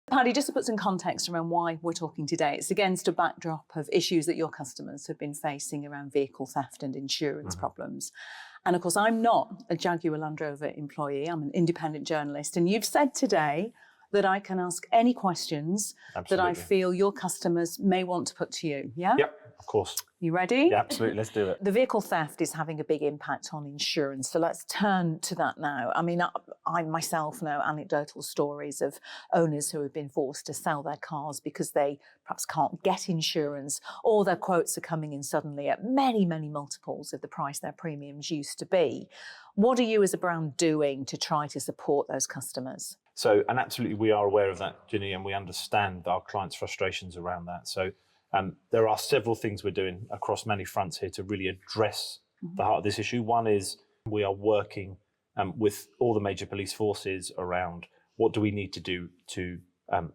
Paddy, just to put some context around why we're talking today, it's against a backdrop of issues that your customers have been facing around vehicle theft and insurance problems. And of course, I'm not a Jaguar Land Rover employee, I'm an independent journalist. And you've said today that I can ask any questions that I feel your customers may want to put to you, yeah? Yep, of course. You ready? Yeah, absolutely, let's do it. The vehicle theft is having a big impact on insurance. So let's turn to that now. I mean, I myself know anecdotal stories of owners who have been forced to sell their cars because they perhaps can't get insurance, or their quotes are coming in suddenly at many, many multiples of the price their premiums used to be. What are you as a brand doing to try to support those customers? So, and absolutely we are aware of that, Ginny, and we understand our clients' frustrations around that. So there are several things we're doing across many fronts here to really address the heart of this issue. One is we are working with all the major police forces around what do we need to do to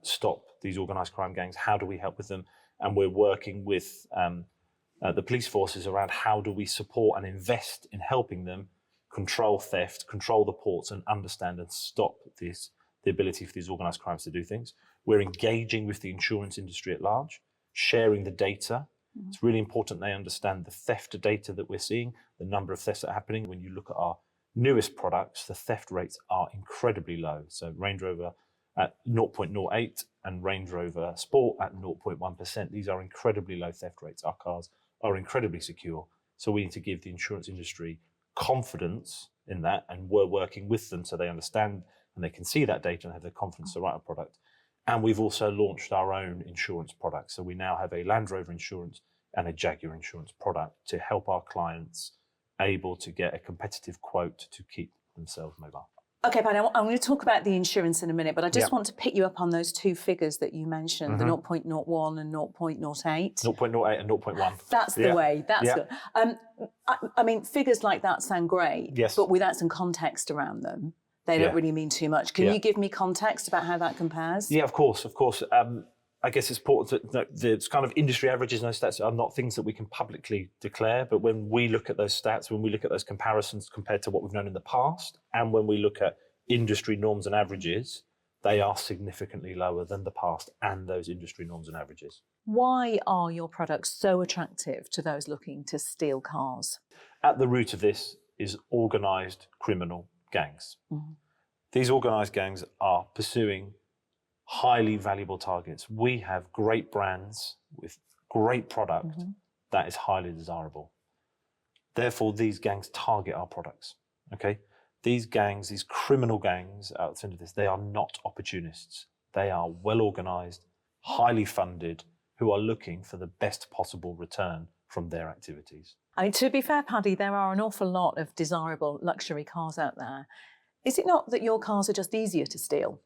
stop these organised crime gangs, how do we help with them? And we're working with the police forces around how do we support and invest in helping them control theft, control the ports, and understand and stop the ability for these organised crimes to do things. We're engaging with the insurance industry at large, sharing the data. It's really important they understand the theft data that we're seeing, the number of thefts that are happening. When you look at our newest products, the theft rates are incredibly low. So Range Rover at 0.08 and Range Rover Sport at 0.1%. These are incredibly low theft rates. Our cars are incredibly secure. So we need to give the insurance industry confidence in that, and we're working with them so they understand and they can see that data and have the confidence to write a product. And we've also launched our own insurance product. So we now have a Land Rover Insurance and a Jaguar Insurance product to help our clients able to get a competitive quote to keep themselves mobile. Okay, Paddy, I'm going to talk about the insurance in a minute, but I just want to pick you up on those two figures that you mentioned, the 0.01 and 0.08. 0.08 and 0.1. That's the way, that's good. I mean, figures like that sound great, but without some context around them, they don't really mean too much. Can you give me context about how that compares? Yeah, of course. I guess it's important that the kind of industry averages and those stats are not things that we can publicly declare, but when we look at those stats, when we look at those comparisons compared to what we've known in the past, and when we look at industry norms and averages, they are significantly lower than the past and those industry norms and averages. Why are your products so attractive to those looking to steal cars? At the root of this is organised criminal gangs. These organised gangs are pursuing highly valuable targets. We have great brands with great product that is highly desirable. Therefore, these gangs target our products, okay? These gangs, these criminal gangs out the end of this, they are not opportunists. They are well organised, highly funded, who are looking for the best possible return from their activities. I mean, to be fair, Paddy, there are an awful lot of desirable luxury cars out there. Is it not that your cars are just easier to steal?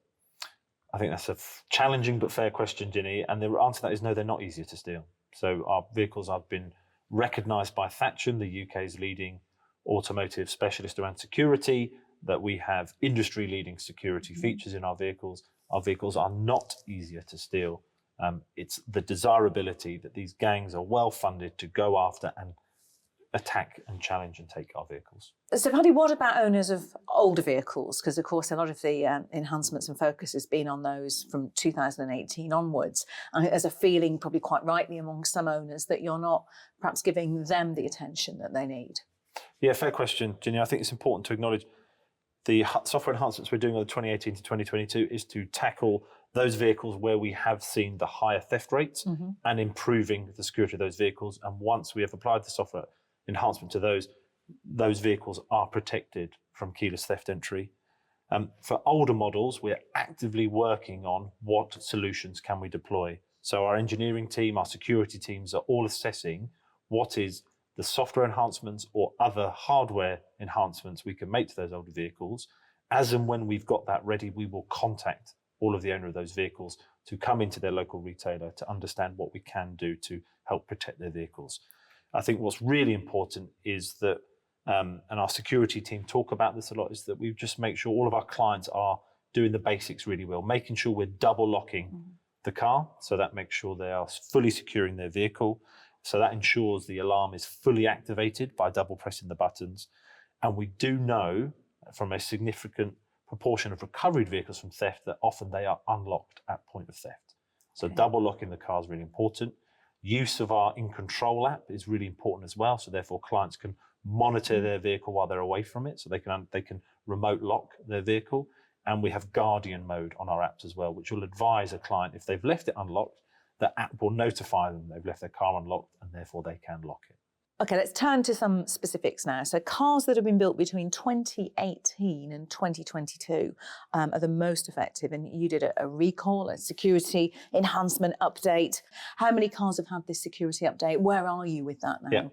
I think that's a challenging but fair question, Ginny, and the answer to that is no, they're not easier to steal. So our vehicles have been recognised by Thatcham, the UK's leading automotive specialist around security, that we have industry-leading security features in our vehicles. Our vehicles are not easier to steal. It's the desirability that these gangs are well funded to go after and attack and challenge and take our vehicles. So Paddy, what about owners of older vehicles? Because of course a lot of the enhancements and focus has been on those from 2018 onwards. And there's a feeling, probably quite rightly among some owners, that you're not perhaps giving them the attention that they need. Yeah, fair question, Ginny. I think it's important to acknowledge the software enhancements we're doing on the 2018 to 2022 is to tackle those vehicles where we have seen the higher theft rates and improving the security of those vehicles. And once we have applied the software enhancement to those vehicles are protected from keyless theft entry. For older models, we're actively working on what solutions can we deploy. So our engineering team, our security teams are all assessing what is the software enhancements or other hardware enhancements we can make to those older vehicles. As and when we've got that ready, we will contact all of the owner of those vehicles to come into their local retailer to understand what we can do to help protect their vehicles. I think what's really important is that, and our security team talk about this a lot, is that we just make sure all of our clients are doing the basics really well, making sure we're double locking the car. So that makes sure they are fully securing their vehicle. So that ensures the alarm is fully activated by double pressing the buttons. And we do know from a significant proportion of recovered vehicles from theft that often they are unlocked at point of theft. So double locking the car is really important. Use of our In Control app is really important as well. So therefore clients can monitor their vehicle while they're away from it. So they can remote lock their vehicle. And we have Guardian mode on our apps as well, which will advise a client if they've left it unlocked, the app will notify them they've left their car unlocked and therefore they can lock it. Okay, let's turn to some specifics now. So cars that have been built between 2018 and 2022 are the most effective. And you did a recall, a security enhancement update. How many cars have had this security update? Where are you with that now? Yeah,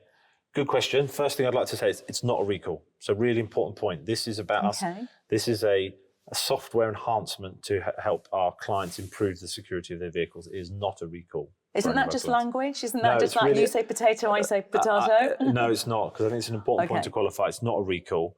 good question. First thing I'd like to say is it's not a recall. So really important point. This is about us. This is a software enhancement to help our clients improve the security of their vehicles. It is not a recall. Isn't that just language? Isn't that just like really, you say potato, I say potato? No, it's not, because I think it's an important point to qualify. It's not a recall.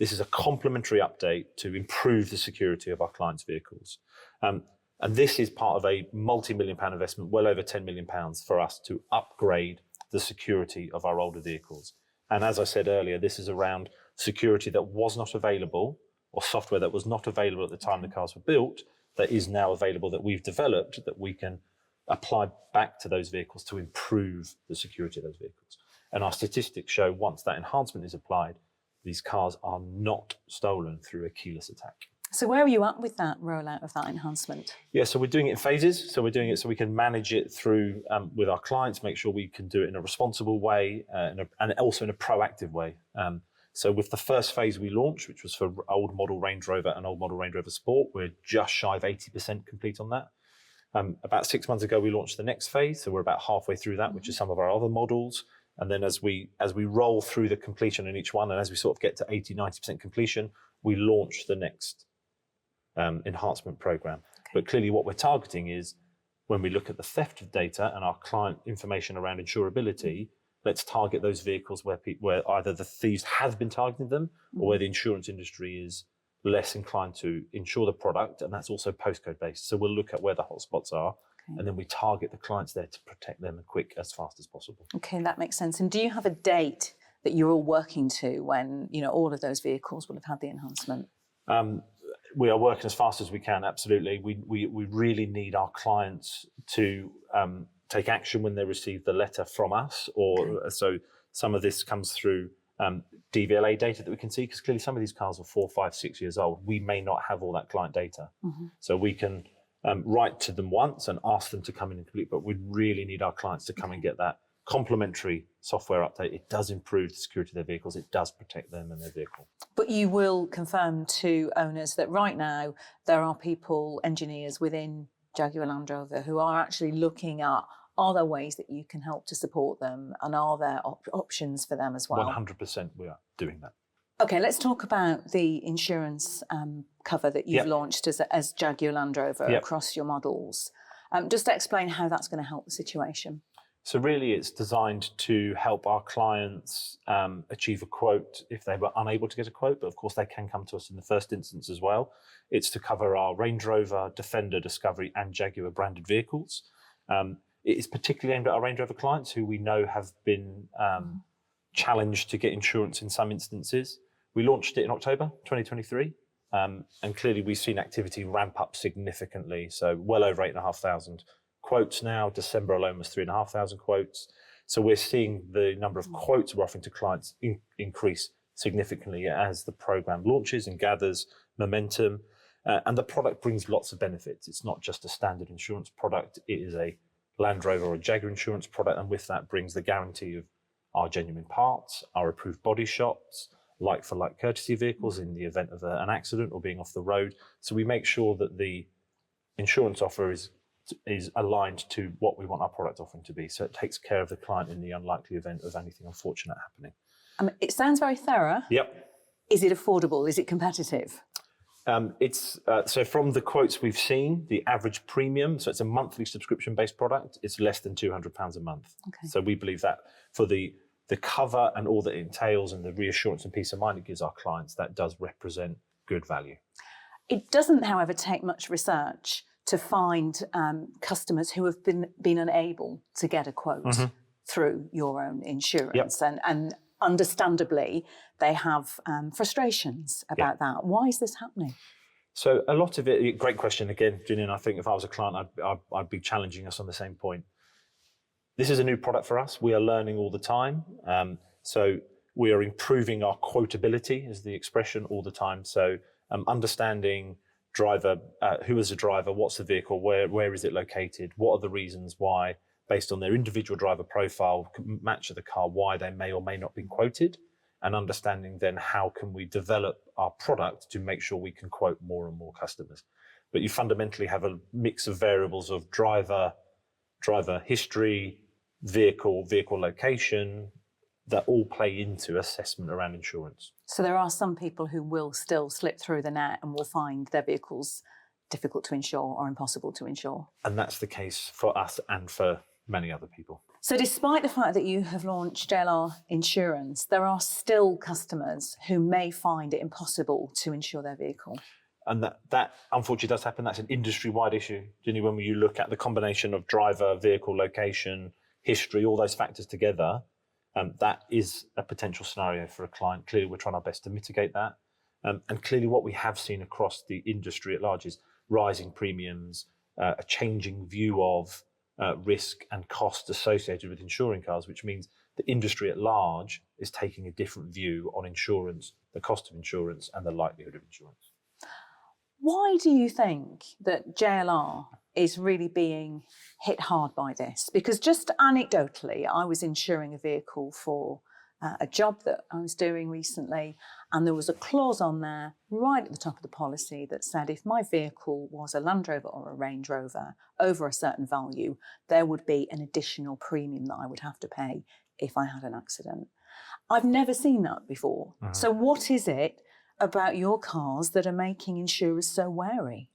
This is a complementary update to improve the security of our clients' vehicles. And this is part of a multi-million-pound investment, well over £10 million for us to upgrade the security of our older vehicles. And as I said earlier, this is around security that was not available, or software that was not available at the time the cars were built, that is now available, that we've developed, that we can apply back to those vehicles to improve the security of those vehicles. And our statistics show once that enhancement is applied, these cars are not stolen through a keyless attack. So where are you at with that rollout of that enhancement? Yeah, so we're doing it in phases. So we're doing it so we can manage it through with our clients, make sure we can do it in a responsible way and also in a proactive way. So with the first phase we launched, which was for old model Range Rover and old model Range Rover Sport, we're just shy of 80% complete on that. About 6 months ago, we launched the next phase. So we're about halfway through that, which is some of our other models. And then as we roll through the completion in each one, and as we sort of get to 80, 90% completion, we launch the next enhancement program. But clearly what we're targeting is when we look at the theft of data and our client information around insurability, let's target those vehicles where either the thieves have been targeting them or where the insurance industry is less inclined to insure the product, and that's also postcode based. So we'll look at where the hotspots are, and then we target the clients there to protect them as fast as possible. Okay, that makes sense. And do you have a date that you're all working to when all of those vehicles will have had the enhancement? We are working as fast as we can. Absolutely, we really need our clients to take action when they receive the letter from us, so some of this comes through DVLA data that we can see, because clearly some of these cars are 4, 5, 6 years old. We may not have all that client data. So we can write to them once and ask them to come in and complete, but we really need our clients to come and get that complementary software update. It does improve the security of their vehicles. It does protect them and their vehicle. But you will confirm to owners that right now there are people, engineers within Jaguar Land Rover, who are actually looking at, are there ways that you can help to support them, and are there options for them as well? 100% we are doing that. Okay, let's talk about the insurance cover that you've launched as Jaguar Land Rover across your models. Just to explain how that's going to help the situation. So really it's designed to help our clients achieve a quote if they were unable to get a quote, but of course they can come to us in the first instance as well. It's to cover our Range Rover, Defender, Discovery and Jaguar branded vehicles. It is particularly aimed at our Range Rover clients who we know have been challenged to get insurance in some instances. We launched it in October 2023, and clearly we've seen activity ramp up significantly. So well over 8,500 quotes now. December alone was 3,500 quotes. So we're seeing the number of quotes we're offering to clients increase significantly as the program launches and gathers momentum. And the product brings lots of benefits. It's not just a standard insurance product. It is a Land Rover or Jaguar insurance product, and with that brings the guarantee of our genuine parts, our approved body shops, like-for-like courtesy vehicles in the event of an accident or being off the road. So we make sure that the insurance offer is aligned to what we want our product offering to be. So it takes care of the client in the unlikely event of anything unfortunate happening. It sounds very thorough. Yep. Is it affordable? Is it competitive? So from the quotes we've seen, the average premium, so it's a monthly subscription-based product, it's less than £200 a month. Okay. So we believe that for the cover and all that it entails and the reassurance and peace of mind it gives our clients, that does represent good value. It doesn't, however, take much research to find customers who have been unable to get a quote through your own insurance. And understandably, they have frustrations about that. Why is this happening? So a lot of it, great question again, Ginny, and I think if I was a client, I'd be challenging us on the same point. This is a new product for us. We are learning all the time. So we are improving our quotability, is the expression, all the time. So understanding driver, who is a driver, what's the vehicle, where is it located, what are the reasons why, based on their individual driver profile, match of the car, why they may or may not be quoted, and understanding then how can we develop our product to make sure we can quote more and more customers. But you fundamentally have a mix of variables of driver history, vehicle location, that all play into assessment around insurance. So there are some people who will still slip through the net and will find their vehicles difficult to insure or impossible to insure. And that's the case for us and for many other people. So despite the fact that you have launched JLR Insurance, there are still customers who may find it impossible to insure their vehicle. And that unfortunately does happen. That's an industry-wide issue. Ginny, when you look at the combination of driver, vehicle location, history, all those factors together, that is a potential scenario for a client. Clearly, we're trying our best to mitigate that. And clearly what we have seen across the industry at large is rising premiums, a changing view of risk and cost associated with insuring cars, which means the industry at large is taking a different view on insurance, the cost of insurance and the likelihood of insurance. Why do you think that JLR is really being hit hard by this? Because just anecdotally, I was insuring a vehicle for a job that I was doing recently, and there was a clause on there right at the top of the policy that said if my vehicle was a Land Rover or a Range Rover over a certain value, there would be an additional premium that I would have to pay if I had an accident. I've never seen that before. So what is it about your cars that are making insurers so wary?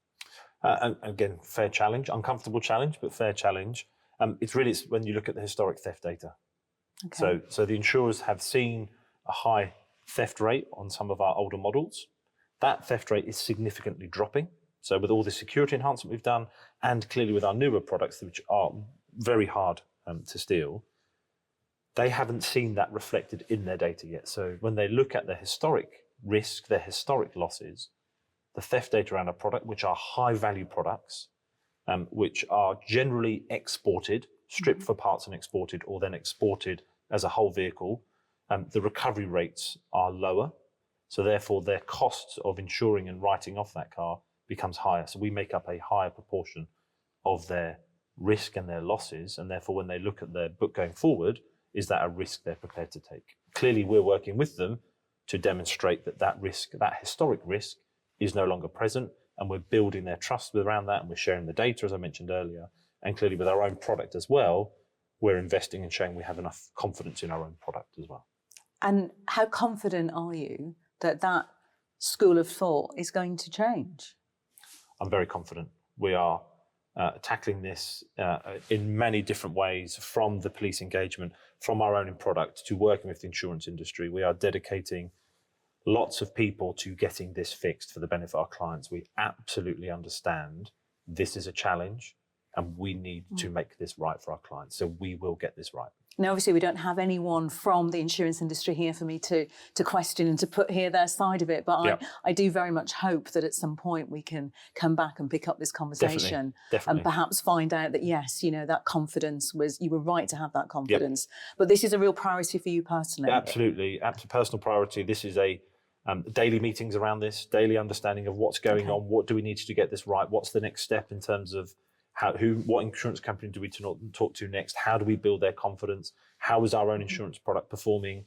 And again, fair challenge, uncomfortable challenge, but fair challenge. It's when you look at the historic theft data. Okay. So the insurers have seen a high theft rate on some of our older models. That theft rate is significantly dropping. So with all the security enhancement we've done, and clearly with our newer products, which are very hard to steal, they haven't seen that reflected in their data yet. So when they look at their historic risk, their historic losses, the theft data around our product, which are high value products, which are generally exported, stripped for parts and exported, or then exported as a whole vehicle, the recovery rates are lower. So therefore their costs of insuring and writing off that car becomes higher. So we make up a higher proportion of their risk and their losses. And therefore when they look at their book going forward, is that a risk they're prepared to take? Clearly we're working with them to demonstrate that risk, that historic risk, is no longer present, and we're building their trust around that, and we're sharing the data, as I mentioned earlier, and clearly with our own product as well, we're investing and showing we have enough confidence in our own product as well. And how confident are you that that school of thought is going to change? I'm very confident. We are tackling this in many different ways, from the police engagement, from our own product to working with the insurance industry. We are dedicating lots of people to getting this fixed for the benefit of our clients. We absolutely understand this is a challenge and we need to make this right for our clients. So we will get this right. Now, obviously, we don't have anyone from the insurance industry here for me to question and to put here their side of it. But I do very much hope that at some point we can come back and pick up this conversation Definitely. and perhaps find out that, yes, you know, that confidence you were right to have that confidence. But this is a real priority for you personally. Absolutely. Personal priority. This is a daily meetings around this, daily understanding of what's going on, what do we need to get this right, what's the next step in terms of what insurance company do we talk to next, how do we build their confidence, how is our own insurance product performing,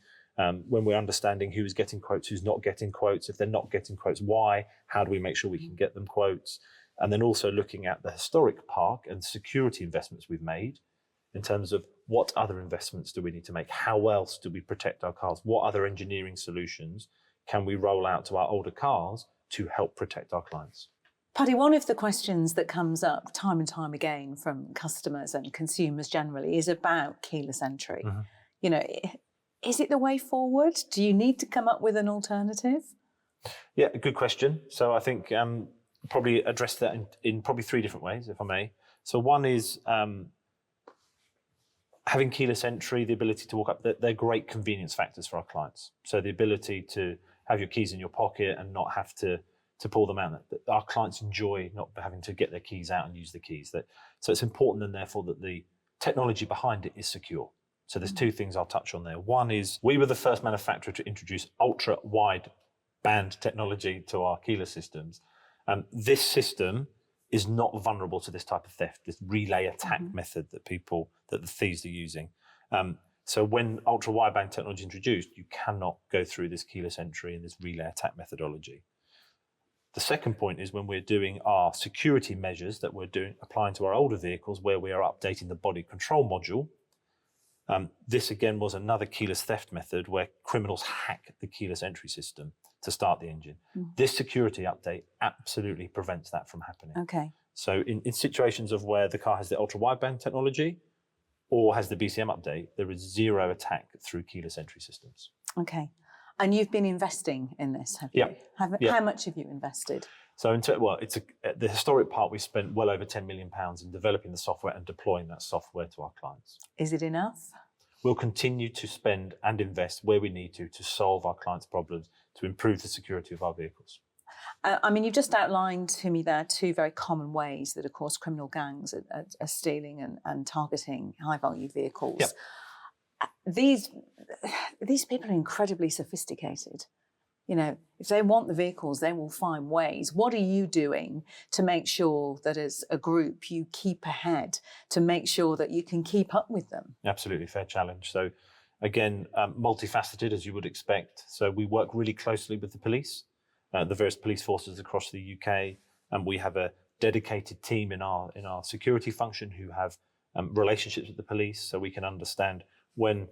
when we're understanding who is getting quotes, who's not getting quotes, if they're not getting quotes, why, how do we make sure we can get them quotes, and then also looking at the historic park and security investments we've made in terms of what other investments do we need to make, how else do we protect our cars, what other engineering solutions can we roll out to our older cars to help protect our clients. Paddy, one of the questions that comes up time and time again from customers and consumers generally is about keyless entry. You know, is it the way forward? Do you need to come up with an alternative? Yeah, good question. So I think probably address that in probably three different ways, if I may. So one is having keyless entry, the ability to walk up, they're great convenience factors for our clients. So the ability to have your keys in your pocket and not have to pull them out. Our clients enjoy not having to get their keys out and use the keys. So it's important then therefore that the technology behind it is secure. So there's two things I'll touch on there. One is we were the first manufacturer to introduce ultra wide band technology to our keyless systems. This system is not vulnerable to this type of theft, this relay attack method that the thieves are using. So when ultra wideband technology is introduced, you cannot go through this keyless entry and this relay attack methodology. The second point is when we're doing our security measures that we're applying to our older vehicles, where we are updating the body control module. This again was another keyless theft method where criminals hack the keyless entry system to start the engine. This security update absolutely prevents that from happening. Okay. So in situations of where the car has the ultra wideband technology or has the BCM update, there is zero attack through keyless entry systems. Okay. And you've been investing in this, have you? How much have you invested? So the historic part, we spent well over £10 million in developing the software and deploying that software to our clients. Is it enough? We'll continue to spend and invest where we need to solve our clients' problems, to improve the security of our vehicles. I mean, you've just outlined to me there two very common ways that, of course, criminal gangs are stealing and targeting high-value vehicles. Yep. These people are incredibly sophisticated. You know, if they want the vehicles, they will find ways. What are you doing to make sure that as a group you keep ahead, to make sure that you can keep up with them? Absolutely, fair challenge. So again, multifaceted as you would expect. So we work really closely with the police, the various police forces across the UK, and we have a dedicated team in our security function who have relationships with the police, so we can understand when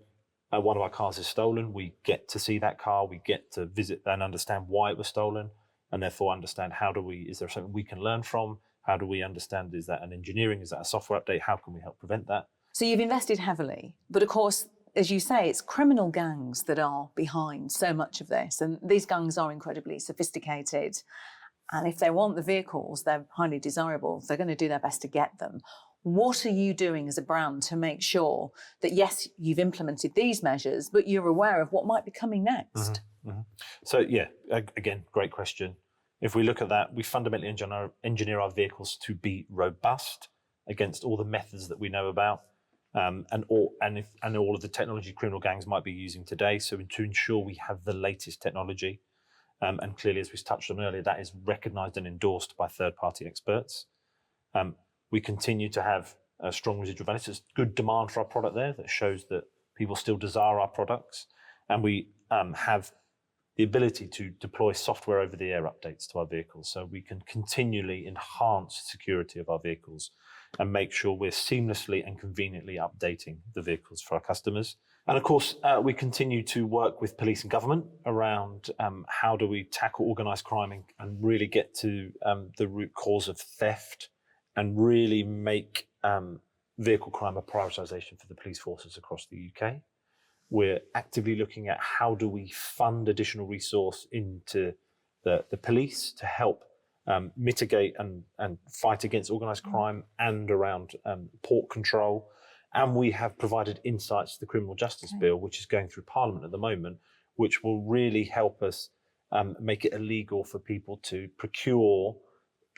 one of our cars is stolen, we get to see that car, we get to visit and understand why it was stolen, and therefore understand is there something we can learn from? How do we understand, is that an engineering, is that a software update? How can we help prevent that? So you've invested heavily, but of course, as you say, it's criminal gangs that are behind so much of this, and these gangs are incredibly sophisticated. And if they want the vehicles, they're highly desirable, they're going to do their best to get them. What are you doing as a brand to make sure that, yes, you've implemented these measures, but you're aware of what might be coming next? So yeah, again, great question. If we look at that, we fundamentally engineer our vehicles to be robust against all the methods that we know about, and all of the technology criminal gangs might be using today. So to ensure we have the latest technology, and clearly, as we touched on earlier, that is recognised and endorsed by third-party experts. We continue to have a strong residual value. So there's good demand for our product there that shows that people still desire our products. And we have the ability to deploy software over-the-air updates to our vehicles. So we can continually enhance security of our vehicles and make sure we're seamlessly and conveniently updating the vehicles for our customers. And of course, we continue to work with police and government around how do we tackle organised crime and really get to the root cause of theft, and really make vehicle crime a prioritisation for the police forces across the UK. We're actively looking at how do we fund additional resource into the police to help mitigate and fight against organised crime and around port control. And we have provided insights to the Criminal Justice Bill, which is going through Parliament at the moment, which will really help us make it illegal for people to procure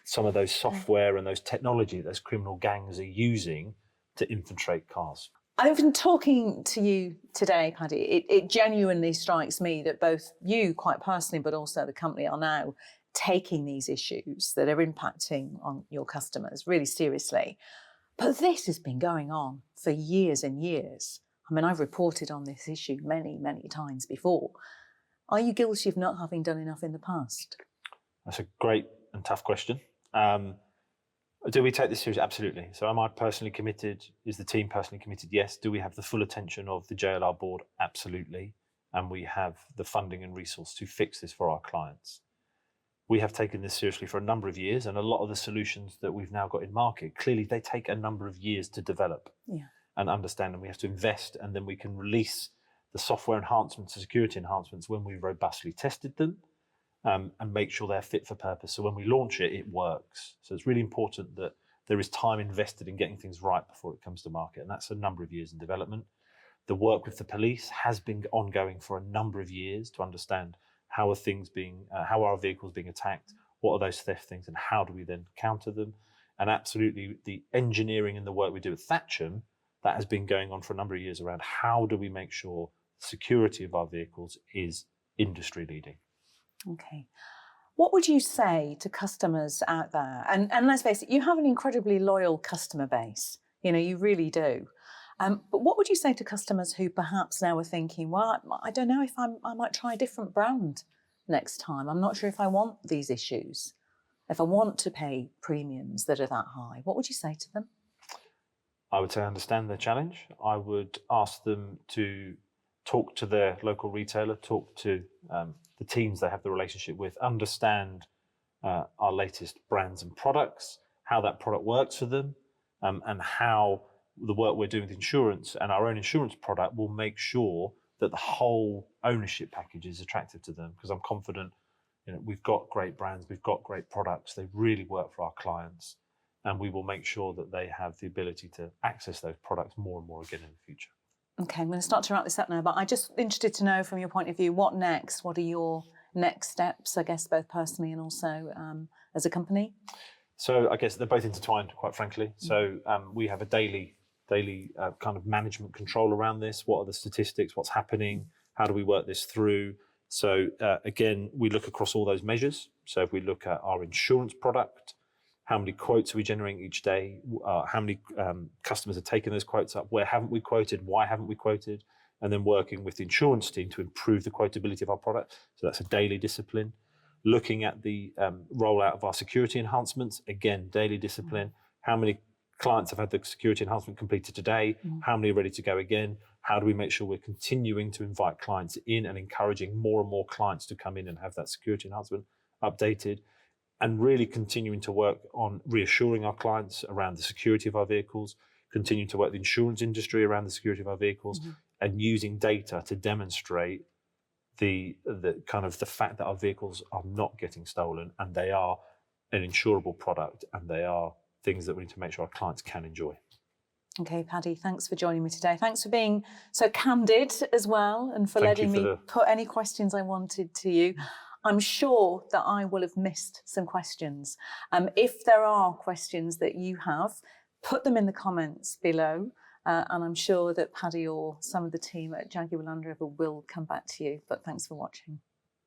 some of those software and those technology that those criminal gangs are using to infiltrate cars. I've been talking to you today, Paddy. It genuinely strikes me that both you, quite personally, but also the company, are now taking these issues that are impacting on your customers really seriously. But this has been going on for years and years. I mean, I've reported on this issue many, many times before. Are you guilty of not having done enough in the past? That's a great and tough question. Do we take this seriously? Absolutely. So am I personally committed? Is the team personally committed? Yes. Do we have the full attention of the JLR board? Absolutely. And we have the funding and resource to fix this for our clients. We have taken this seriously for a number of years, and a lot of the solutions that we've now got in market, clearly they take a number of years to develop and understand, and we have to invest, and then we can release the software enhancements, the security enhancements when we've robustly tested them. And make sure they're fit for purpose. So when we launch it, it works. So it's really important that there is time invested in getting things right before it comes to market, and that's a number of years in development. The work with the police has been ongoing for a number of years to understand how are our vehicles being attacked, what are those theft things, and how do we then counter them? And absolutely, the engineering and the work we do at Thatcham, that has been going on for a number of years around how do we make sure the security of our vehicles is industry leading. Okay. What would you say to customers out there? And let's face it, you have an incredibly loyal customer base. You know, you really do. But what would you say to customers who perhaps now are thinking, well, I don't know if I might try a different brand next time. I'm not sure if I want these issues, if I want to pay premiums that are that high. What would you say to them? I would say understand their challenge. I would ask them to talk to their local retailer, talk to the teams they have the relationship with, understand our latest brands and products, how that product works for them, and how the work we're doing with insurance and our own insurance product will make sure that the whole ownership package is attractive to them. Because I'm confident, you know, we've got great brands, we've got great products, they really work for our clients, and we will make sure that they have the ability to access those products more and more again in the future. Okay, I'm going to start to wrap this up now, but I'm just interested to know from your point of view, what next? What are your next steps, I guess, both personally and also as a company? So I guess they're both intertwined, quite frankly. So we have a daily kind of management control around this. What are the statistics? What's happening? How do we work this through? So again, we look across all those measures. So if we look at our insurance product, how many quotes are we generating each day? How many customers are taking those quotes up? Where haven't we quoted? Why haven't we quoted? And then working with the insurance team to improve the quotability of our product. So that's a daily discipline. Looking at the rollout of our security enhancements, again, daily discipline. How many clients have had the security enhancement completed today? How many are ready to go again? How do we make sure we're continuing to invite clients in and encouraging more and more clients to come in and have that security enhancement updated? And really continuing to work on reassuring our clients around the security of our vehicles, continuing to work with the insurance industry around the security of our vehicles, and using data to demonstrate the kind of the fact that our vehicles are not getting stolen and they are an insurable product and they are things that we need to make sure our clients can enjoy. Okay, Paddy, thanks for joining me today. Thanks for being so candid as well and for letting me put any questions I wanted to you. I'm sure that I will have missed some questions. If there are questions that you have, put them in the comments below. And I'm sure that Paddy or some of the team at Jaguar Land Rover will come back to you. But thanks for watching.